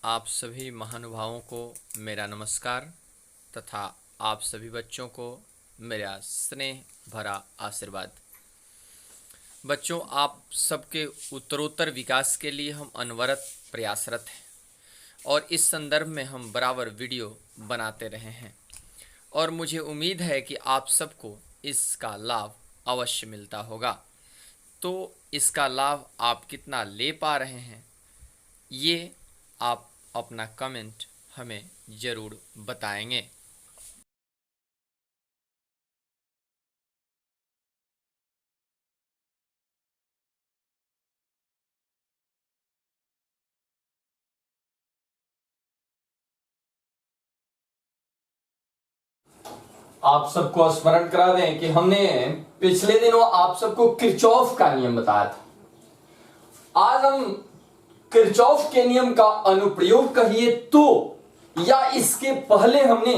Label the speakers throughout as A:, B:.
A: आप सभी महानुभावों को मेरा नमस्कार तथा आप सभी बच्चों को मेरा स्नेह भरा आशीर्वाद। बच्चों, आप सबके उत्तरोत्तर विकास के लिए हम अनवरत प्रयासरत हैं और इस संदर्भ में हम बराबर वीडियो बनाते रहे हैं और मुझे उम्मीद है कि आप सबको इसका लाभ अवश्य मिलता होगा। तो इसका लाभ आप कितना ले पा रहे हैं, ये आप अपना कमेंट हमें ज़रूर बताएंगे।
B: आप सबको स्मरण करा दें कि हमने पिछले दिनों आप सबको किरचॉफ का नियम बताया था। आज हम किरचॉफ के नियम का अनुप्रयोग कहिए तो या इसके पहले हमने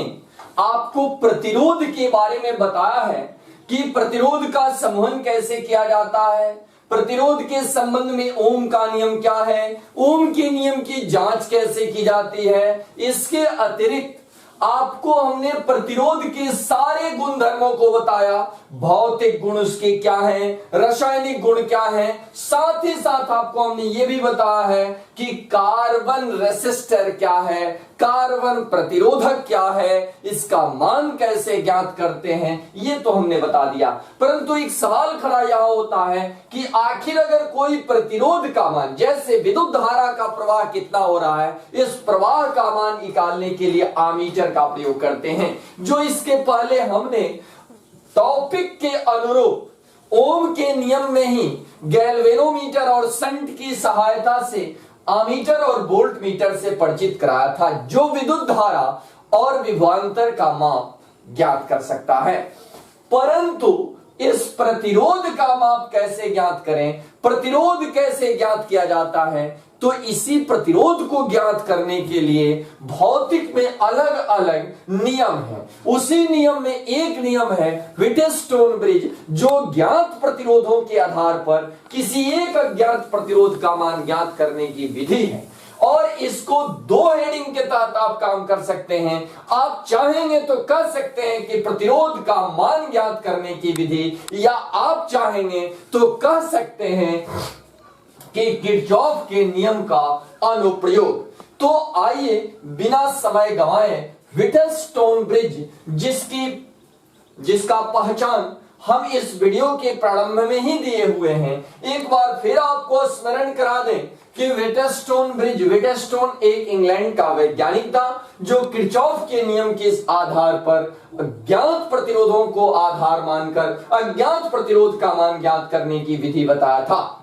B: आपको प्रतिरोध के बारे में बताया है कि प्रतिरोध का संवहन कैसे किया जाता है, प्रतिरोध के संबंध में ओम का नियम क्या है, ओम के नियम की जांच कैसे की जाती है। इसके अतिरिक्त आपको हमने प्रतिरोध के सारे गुणधर्मों को बताया, भौतिक गुण उसके क्या हैं, रासायनिक गुण क्या हैं। साथ ही साथ आपको हमने ये भी बताया है कि कार्बन रेसिस्टर क्या है, कार्बन प्रतिरोधक क्या है, इसका मान कैसे ज्ञात करते हैं, ये तो हमने बता दिया। परंतु एक सवाल खड़ा यहां होता है कि आखिर अगर कोई प्रतिरोध का मान, जैसे विद्युत धारा का प्रवाह कितना हो रहा है, इस प्रवाह का मान निकालने के लिए आमीटर का प्रयोग करते हैं, जो इसके पहले हमने टॉपिक के अनुरूप ओम के नियम में ही गैल्वेनोमीटर और शंट की सहायता से आमीटर और वोल्ट मीटर से परिचित कराया था, जो विद्युत धारा और विभवांतर का माप ज्ञात कर सकता है। परंतु इस प्रतिरोध का माप कैसे ज्ञात करें, प्रतिरोध कैसे ज्ञात किया जाता है, तो इसी प्रतिरोध को ज्ञात करने के लिए भौतिक में अलग अलग नियम हैं। उसी नियम में एक नियम है व्हिटस्टोन ब्रिज, जो ज्ञात प्रतिरोधों के आधार पर किसी एक अज्ञात प्रतिरोध का मान ज्ञात करने की विधि है। और इसको दो हेडिंग के तहत आप काम कर सकते हैं। आप चाहेंगे तो कह सकते हैं कि प्रतिरोध का मान ज्ञात करने की विधि, या आप चाहेंगे तो कह सकते हैं कि किरचॉफ के नियम का अनुप्रयोग। तो आइए बिना समय गंवाए व्हिटस्टोन ब्रिज, जिसका पहचान हम इस वीडियो के प्रारंभ में ही दिए हुए हैं, एक बार फिर आपको स्मरण करा दें कि व्हिटस्टोन एक इंग्लैंड का वैज्ञानिक था, जो किरचॉफ के नियम के आधार पर अज्ञात प्रतिरोधों को आधार मानकर अज्ञात प्रतिरोध का मान ज्ञात करने की विधि बताया था।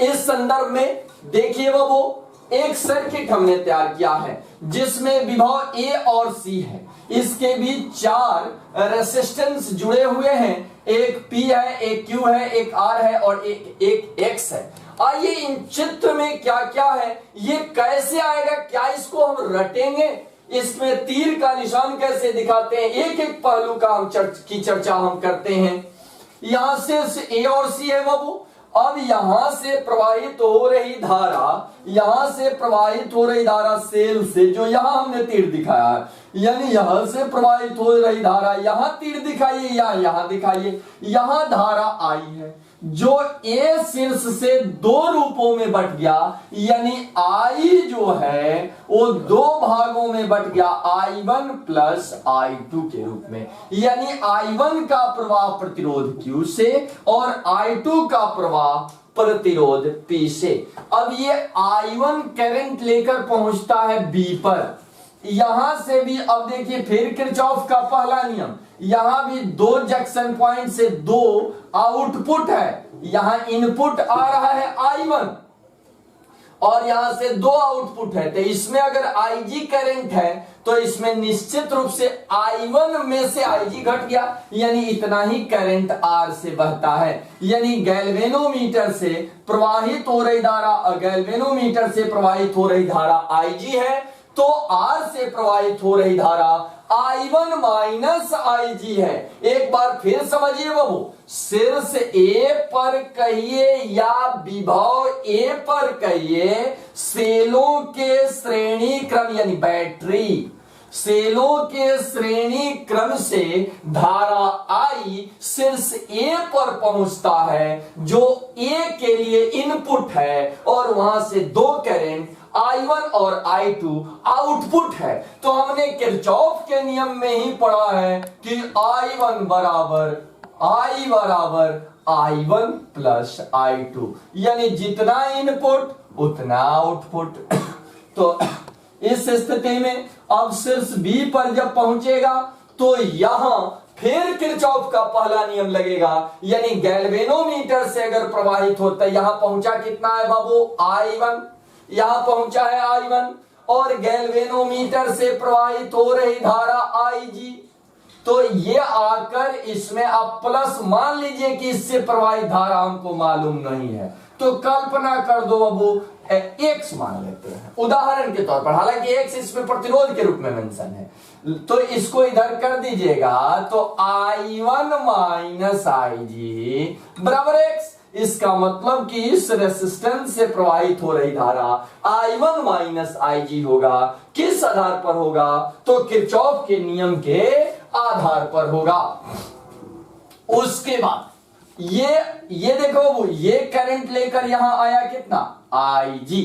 B: इस संदर्भ में देखिए, वो एक सर्किट हमने तैयार किया है जिसमें विभव A और C है, इसके बीच 4 रेसिस्टेंस जुड़े हुए हैं, एक P है, एक Q है, एक R है और एक X है। आइए इन चित्र में क्या क्या है, ये कैसे आएगा, क्या इसको हम रटेंगे, इसमें तीर का निशान कैसे दिखाते हैं, एक एक पहलू का हम चर्चा हम करते हैं। यहां से A और C है बाबू। अब यहां से प्रवाहित हो रही धारा, यहां से प्रवाहित हो रही धारा सेल से, जो यहां हमने तीर दिखाया है, यानी यहां से प्रवाहित हो रही धारा, यहां तीर दिखाइए या यहां दिखाइए, यहां धारा आई है, जो A शीर्ष से दो रूपों में बट गया, यानी I जो है वो दो भागों में बट गया, I1 प्लस I2 के रूप में। यानी I1 का प्रवाह प्रतिरोध Q से और I2 का प्रवाह प्रतिरोध P से। अब ये I1 करंट लेकर पहुंचता है B पर, यहां से भी अब देखिए फिर किरचॉफ का पहला नियम, यहां भी दो जंक्शन पॉइंट से दो आउटपुट है, यहां इनपुट आ रहा है I1 और यहां से दो आउटपुट है, तो इसमें अगर IG करंट है तो इसमें निश्चित रूप से I1 में से IG घट गया, यानी इतना ही करंट R से बहता है। यानी गैल्वेनोमीटर से प्रवाहित हो रही धारा, गैल्वेनोमीटर से प्रवाहित हो रही धारा IG है, तो R से प्रवाहित हो रही धारा I1 माइनस IG है। एक बार फिर समझिए बाबू, शीर्ष A पर कहिए या विभव A पर कहिए, सेलों के श्रेणी क्रम यानी बैटरी, सेलों के श्रेणी क्रम से धारा I शीर्ष A पर पहुंचता है जो A के लिए इनपुट है, और वहां से दो करंट I1 और I2 आउटपुट है। तो हमने किरचॉफ के नियम में ही पढ़ा है कि I1 बराबर I1 प्लस I2, यानी जितना इनपुट उतना आउटपुट। तो इस स्थिति में अब शीर्ष B पर जब पहुंचेगा तो यहां फिर किरचॉफ का पहला नियम लगेगा, यानी गैल्वेनोमीटर से अगर प्रवाहित होता है, यहां पहुंचा कितना है बाबू I1, यहां पहुंचा है I1, और गैल्वेनोमीटर से प्रवाहित हो रही धारा IG, तो ये आकर इसमें आप प्लस मान लीजिए कि इससे प्रवाहित धारा हमको मालूम नहीं है, तो कल्पना कर दो बाबू X मान लेते हैं उदाहरण के तौर पर, हालांकि X इसमें प्रतिरोध के रूप में मेंशन है, तो इसको इधर कर दीजिएगा, तो I1 माइनस IG बराबर X। इसका मतलब कि इस रेसिस्टेंस से प्रवाहित हो रही धारा I1 माइनस IG होगा। किस आधार पर होगा? तो किरचॉफ के नियम के आधार पर होगा। उसके बाद ये देखो बाबू, ये करंट लेकर यहां आया कितना IG,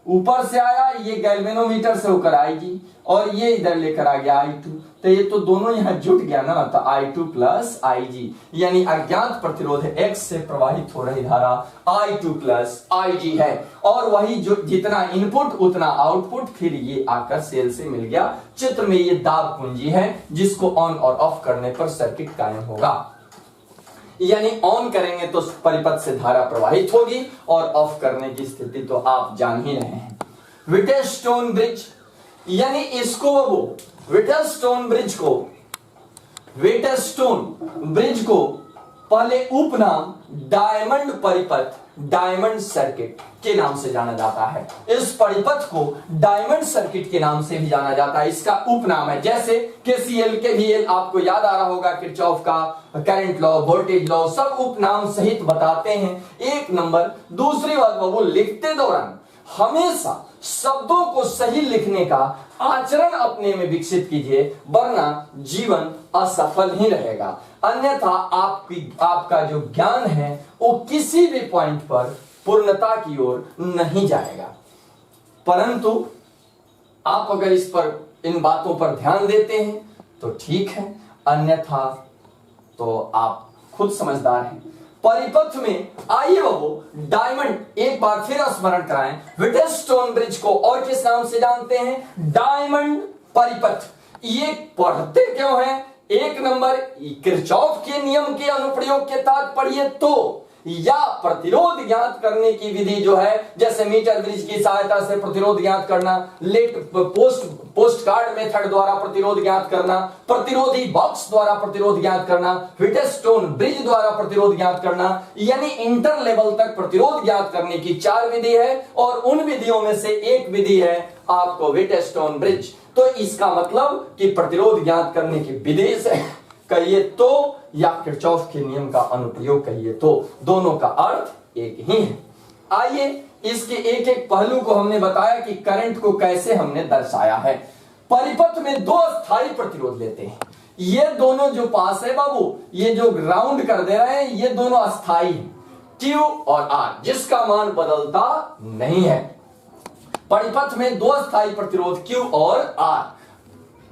B: ऊपर से आया, ये गैल्वेनोमीटर से होकर IG, और ये इधर लेकर आ गया I2, तो ये तो दोनों यहां जुट गया ना, तो I2 प्लस IG, यानी अज्ञात प्रतिरोध X से प्रवाहित हो रही धारा I2 प्लस IG है, और वही जो जितना इनपुट उतना आउटपुट, फिर ये आकर सेल से मिल गया। चित्र में ये दाब कुंजी है जिसको ऑन और ऑफ करने पर सर्किट कायम होगा, यानी ऑन करेंगे तो परिपथ से धारा प्रवाहित होगी, और ऑफ करने की स्थिति तो आप जान ही रहे हैं। व्हिटस्टोन ब्रिज, यानी इसको वो व्हिटस्टोन ब्रिज को पहले उपनाम डायमंड परिपथ, डायमंड सर्किट के नाम से जाना जाता है। इस परिपथ को डायमंड सर्किट के नाम से भी जाना जाता है, इसका उपनाम है। जैसे KCL KVL आपको याद आ रहा होगा, किरचॉफ का करंट लॉ, वोल्टेज लॉ, सब उपनाम सहित बताते हैं। एक नंबर। दूसरी बात बाबू, लिखते दौरान हमेशा शब्दों को सही लिखने का आचरण अपने में विकसित कीजिए, वरना जीवन असफल ही रहेगा। अन्यथा आपका जो ज्ञान है वो किसी भी पॉइंट पर पूर्णता की ओर नहीं जाएगा। परंतु आप अगर इस पर, इन बातों पर ध्यान देते हैं तो ठीक है, अन्यथा तो आप खुद समझदार हैं। परिपथ में आइए वो डायमंड, एक बार फिर स्मरण कराएं, व्हिटस्टोन ब्रिज को और किस नाम से जानते हैं? डायमंड परिपथ। ये पढ़ते क्यों हैं? एक नंबर, किरचॉफ के नियम के अनुप्रयोग के तहत पढ़िए तो, या प्रतिरोध ज्ञात करने की विधि जो है, जैसे मीटर ब्रिज की सहायता से प्रतिरोध ज्ञात करना, पोस्ट कार्ड मेथड द्वारा प्रतिरोध ज्ञात करना, प्रतिरोधी बॉक्स द्वारा प्रतिरोध ज्ञात करना, व्हिटस्टोन ब्रिज द्वारा प्रतिरोध ज्ञात करना, यानी इंटर लेवल तक प्रतिरोध ज्ञात करने की 4 विधि है, और उन विधियों में से एक विधि है आपको व्हिटस्टोन ब्रिज। तो इसका मतलब कि प्रतिरोध ज्ञात करने की विधि से कहिए तो, या किरचॉफ के नियम का अनुप्रयोग कहिए तो, दोनों का अर्थ एक ही है। आइए इसके एक एक पहलू को हमने बताया कि करंट को कैसे हमने दर्शाया है। परिपथ में दो स्थायी प्रतिरोध लेते हैं। ये दोनों जो पास है बाबू, ये जो राउंड कर दे रहे हैं, ये दोनों अस्थाई हैं, Q और R, जिसका मान बदलता नहीं है। परिपथ में दो स्थायी प्रतिरोध Q और R,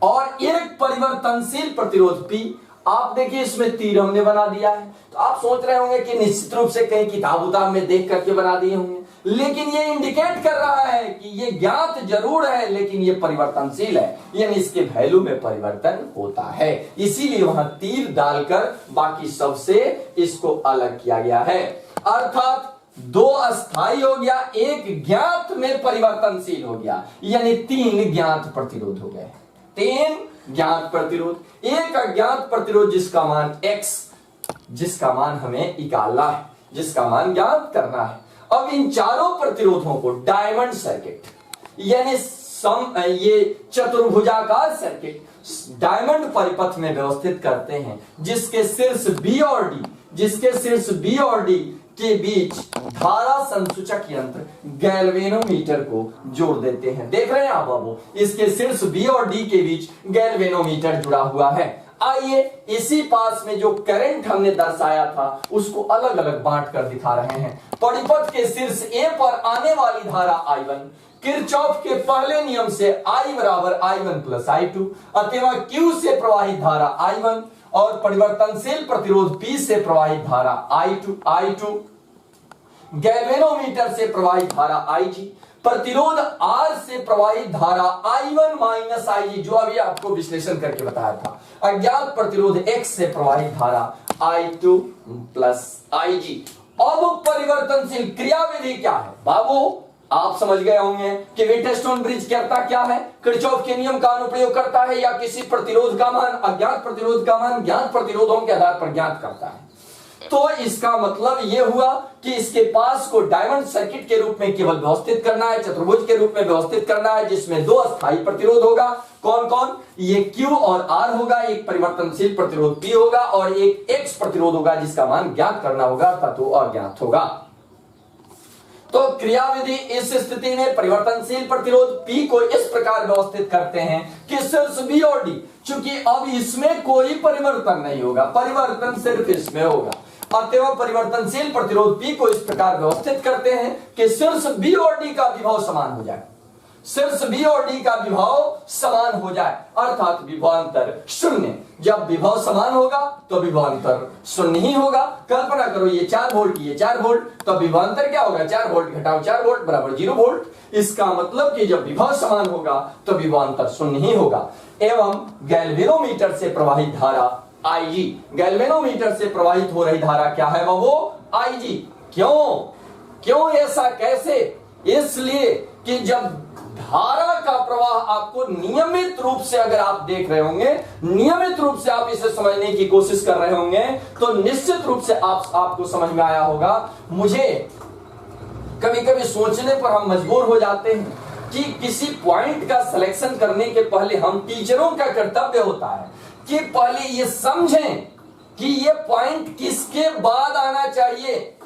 B: और एक परिवर्तनशील प्रतिरोध P। आप देखिए इसमें तीर हमने बना दिया है, तो आप सोच रहे होंगे कि निश्चित रूप से कहीं किताब उताब में देख करके बना दिए होंगे, लेकिन ये इंडिकेट कर रहा है कि ये ज्ञात जरूर है लेकिन ये परिवर्तनशील है, यानी इसके वैल्यू में परिवर्तन होता है, इसीलिए वहां तीर डालकर बाकी सबसे इसको अलग किया गया है। अर्थात दो अस्थाई हो गया, एक ज्ञात में परिवर्तनशील हो गया, यानी 3 ज्ञात प्रतिरोध हो गए। 3 ज्ञात प्रतिरोध, एक अज्ञात प्रतिरोध जिसका मान X, जिसका मान हमें निकालना है, जिसका मान ज्ञात करना है। अब इन चारों प्रतिरोधों को डायमंड सर्किट, यानी ये चतुर्भुजाकार सर्किट डायमंड परिपथ में व्यवस्थित करते हैं, जिसके शीर्ष बी और डी के बीच धारा संसूचक यंत्र गैल्वेनोमीटर को जोड़ देते हैं। देख रहे हैं आप बाबू, इसके शीर्ष बी और डी के बीच गैल्वेनोमीटर जुड़ा हुआ है। आइए इसी पास में जो करंट हमने दर्शाया था उसको अलग अलग बांट कर दिखा रहे हैं। परिपथ के शीर्ष ए पर आने वाली धारा I1 किरचॉफ के पहले नियम से I बराबर I1 प्लस I2, अतः Q से प्रवाहित धारा I1 और परिवर्तनशील प्रतिरोध P से प्रवाहित धारा I2, गैल्वेनोमीटर से प्रवाहित धारा IG, प्रतिरोध R से प्रवाहित धारा I1 माइनस IG, जो अभी आपको विश्लेषण करके बताया था, अज्ञात प्रतिरोध X से प्रवाहित धारा I2 प्लस IG। अब परिवर्तनशील क्रियाविधि क्या है बाबू? आप समझ गए होंगे कि व्हीटस्टोन ब्रिज करता क्या है, किरचॉफ के नियम का अनुप्रयोग करता है या किसी प्रतिरोध का मान अज्ञात प्रतिरोध का मान ज्ञात प्रतिरोधों के आधार पर ज्ञात करता है। तो इसका मतलब यह हुआ कि इसके पास को डायमंड सर्किट के रूप में केवल व्यवस्थित करना है, चतुर्भुज के रूप में व्यवस्थित करना है, जिसमें दो अस्थायी प्रतिरोध होगा। कौन कौन? ये Q और R होगा, एक परिवर्तनशील प्रतिरोध P होगा और एक X प्रतिरोध होगा जिसका मान ज्ञात करना होगा, अर्थात वो अज्ञात होगा। तो क्रियाविधि इस स्थिति में परिवर्तनशील प्रतिरोध P को इस प्रकार व्यवस्थित करते हैं कि शीर्ष B और D, चूंकि अब इसमें कोई परिवर्तन नहीं होगा, परिवर्तन सिर्फ इसमें होगा, अतः परिवर्तनशील प्रतिरोध P को इस प्रकार व्यवस्थित करते हैं कि शीर्ष B और D का विभव समान हो जाए, शीर्ष B और D का विभव समान हो जाए, अर्थात विभवांतर शून्य। जब विभव समान होगा तो विभवांतर शून्य ही होगा। कल्पना करो ये 4 वोल्ट, ये 4 वोल्ट, तो विभवांतर क्या होगा? 4 वोल्ट घटाओ 4 वोल्ट बराबर 0 वोल्ट। इसका मतलब कि जब विभव समान होगा तो विभवांतर शून्य ही होगा। एवं गैल्वेनोमीटर से प्रवाहित धारा IG, गैल्वेनोमीटर से प्रवाहित हो रही धारा क्या है वो? IG। क्यों ऐसा, कैसे? इसलिए कि जब धारा का प्रवाह आपको नियमित रूप से, अगर आप देख रहे होंगे, नियमित रूप से आप इसे समझने की कोशिश कर रहे होंगे, तो निश्चित रूप से आपको समझ में आया होगा। मुझे कभी कभी सोचने पर हम मजबूर हो जाते हैं कि किसी पॉइंट का सिलेक्शन करने के पहले हम टीचरों का कर्तव्य होता है कि पहले ये समझें कि ये पॉइंट किसके बाद आना चाहिए,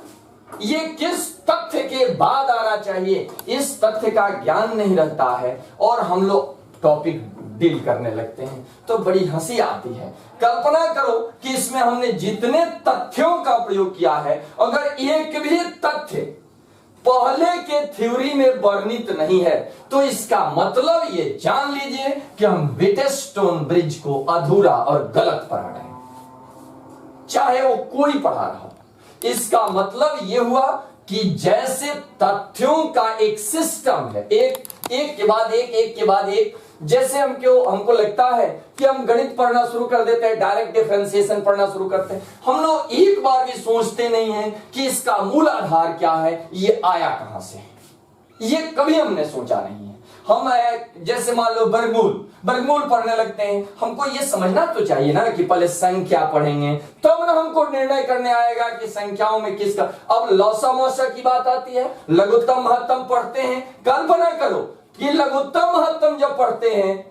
B: ये किस तथ्य के बाद आना चाहिए। इस तथ्य का ज्ञान नहीं रहता है और हम लोग टॉपिक डील करने लगते हैं तो बड़ी हंसी आती है। कल्पना करो कि इसमें हमने जितने तथ्यों का प्रयोग किया है, अगर एक भी तथ्य पहले के थ्योरी में वर्णित नहीं है तो इसका मतलब ये जान लीजिए कि हम व्हीटस्टोन ब्रिज को अधूरा और गलत पढ़ा रहे हैं, चाहे वो कोई पढ़ा रहा हो। इसका मतलब यह हुआ कि जैसे तथ्यों का एक सिस्टम है, एक के बाद एक, जैसे हमको लगता है कि हम गणित पढ़ना शुरू कर देते हैं, डायरेक्ट डिफरेंशिएशन पढ़ना शुरू करते हैं, हम लोग एक बार भी सोचते नहीं हैं कि इसका मूल आधार क्या है, ये आया कहां से, ये कभी हमने सोचा नहीं है। हम जैसे मान लो वर्गमूल पढ़ने लगते हैं, हमको ये समझना तो चाहिए ना कि पहले संख्या पढ़ेंगे तब ना हमको निर्णय करने आएगा कि संख्याओं में किसका। अब लौसा मौसा की बात आती है, लघुत्तम महत्तम पढ़ते हैं। कल्पना करो कि लघुत्तम महत्तम जब पढ़ते हैं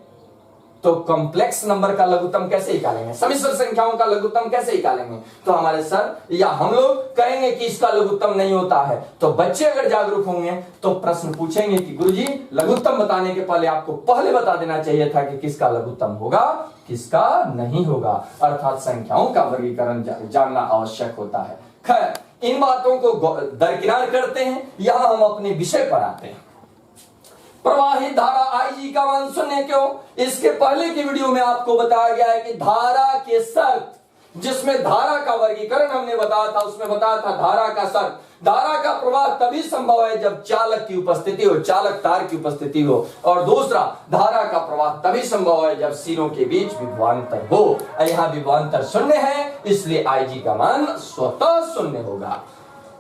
B: तो कॉम्प्लेक्स नंबर का लघुत्तम कैसे निकालेंगे, सम्मिश्र संख्याओं का लघुत्तम कैसे निकालेंगे। तो हमारे सर या हम लोग कहेंगे कि इसका लघुत्तम नहीं होता है, तो बच्चे अगर जागरूक होंगे तो प्रश्न पूछेंगे कि गुरुजी लघुत्तम बताने के पहले आपको पहले बता देना चाहिए था कि किसका लघुत्तम होगा किसका नहीं होगा, अर्थात संख्याओं का वर्गीकरण जानना आवश्यक होता है। खैर, इन बातों को दरकिनार करते हैं, यहां हम अपने विषय पर आते हैं। प्रवाहित धारा IG का मान शून्य क्यों? इसके पहले की वीडियो में आपको बताया गया है कि धारा के शर्त, जिसमें धारा का वर्गीकरण हमने बताया था, उसमें बताया था धारा का शर्त, धारा का प्रवाह तभी संभव है जब चालक की उपस्थिति हो, चालक तार की उपस्थिति हो, और दूसरा धारा का प्रवाह तभी संभव है जब सिरों के बीच विभवांतर हो। यहां विभवांतर शून्य है, इसलिए IG का मान स्वतः शून्य होगा।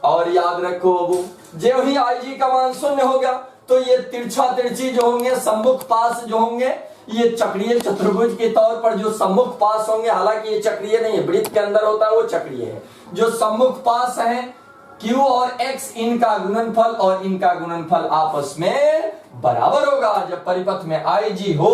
B: और याद रखो, जो ही IG का मान शून्य होगा तो ये तिरछा तिरछी जो होंगे, सम्मुख पास जो होंगे, ये चक्रीय चतुर्भुज के तौर पर जो सम्मुख पास होंगे, हालांकि ये चक्रीय नहीं है, वृत्त के अंदर होता है वो चक्रीय है, जो सम्मुख पास है Q और X, इनका गुणनफल और इनका गुणनफल आपस में बराबर होगा। जब परिपथ में IG हो,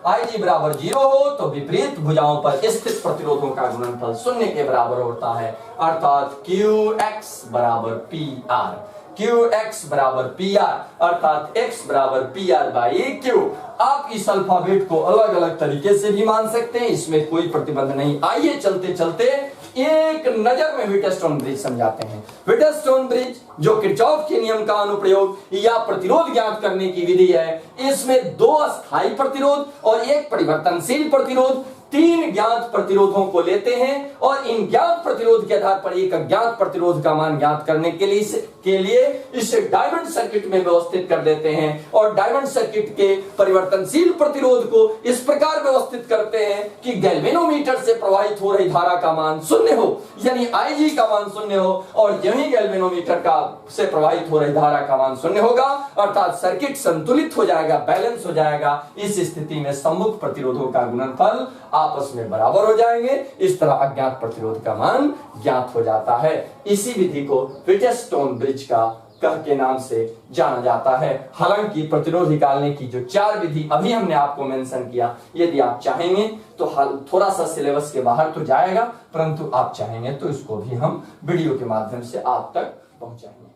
B: IG बराबर 0 हो, तो विपरीत भुजाओं पर स्थित प्रतिरोधों का गुणनफल शून्य के बराबर होता है, अर्थात QX बराबर PR। QX बराबर PR अर्थात X बराबर PR बाई Q। आप इस अल्फाबेट को अलग अलग तरीके से भी मान सकते हैं, इसमें कोई प्रतिबंध नहीं। आइए चलते चलते एक नजर में व्हिटस्टोन ब्रिज समझाते हैं। व्हिटस्टोन ब्रिज जो किरचॉफ के नियम का अनुप्रयोग या प्रतिरोध ज्ञात करने की विधि है, इसमें 2 अस्थायी प्रतिरोध और 1 परिवर्तनशील प्रतिरोध, 3 ज्ञात प्रतिरोधों को लेते हैं और इन ज्ञात प्रतिरोध के आधार पर एक अज्ञात प्रतिरोध का मान ज्ञात करने के लिए इसे डायमंड सर्किट में व्यवस्थित कर देते हैं और डायमंड सर्किट के परिवर्तनशील प्रतिरोध को इस प्रकार व्यवस्थित करते हैं कि गैल्वेनोमीटर से प्रवाहित हो रही धारा का मान शून्य हो, यानी IG का मान शून्य हो, और यही गैल्वेनोमीटर का से प्रवाहित हो रही धारा का मान शून्य होगा, अर्थात सर्किट संतुलित हो जाएगा, बैलेंस हो जाएगा। इस स्थिति में सम्मुख प्रतिरोधों का गुणनफल आपस में बराबर हो जाएंगे। इस तरह अज्ञात प्रतिरोध का मान ज्ञात हो जाता है। इसी विधि को व्हिटस्टोन ब्रिज का कह के नाम से जाना जाता है। हालांकि प्रतिरोध निकालने की जो 4 विधि अभी हमने आपको मेंशन किया, यदि आप चाहेंगे तो थोड़ा सा सिलेबस के बाहर तो जाएगा, परंतु आप चाहेंगे तो इसको भी हम वीडियो के माध्यम से आप तक पहुंचाएंगे।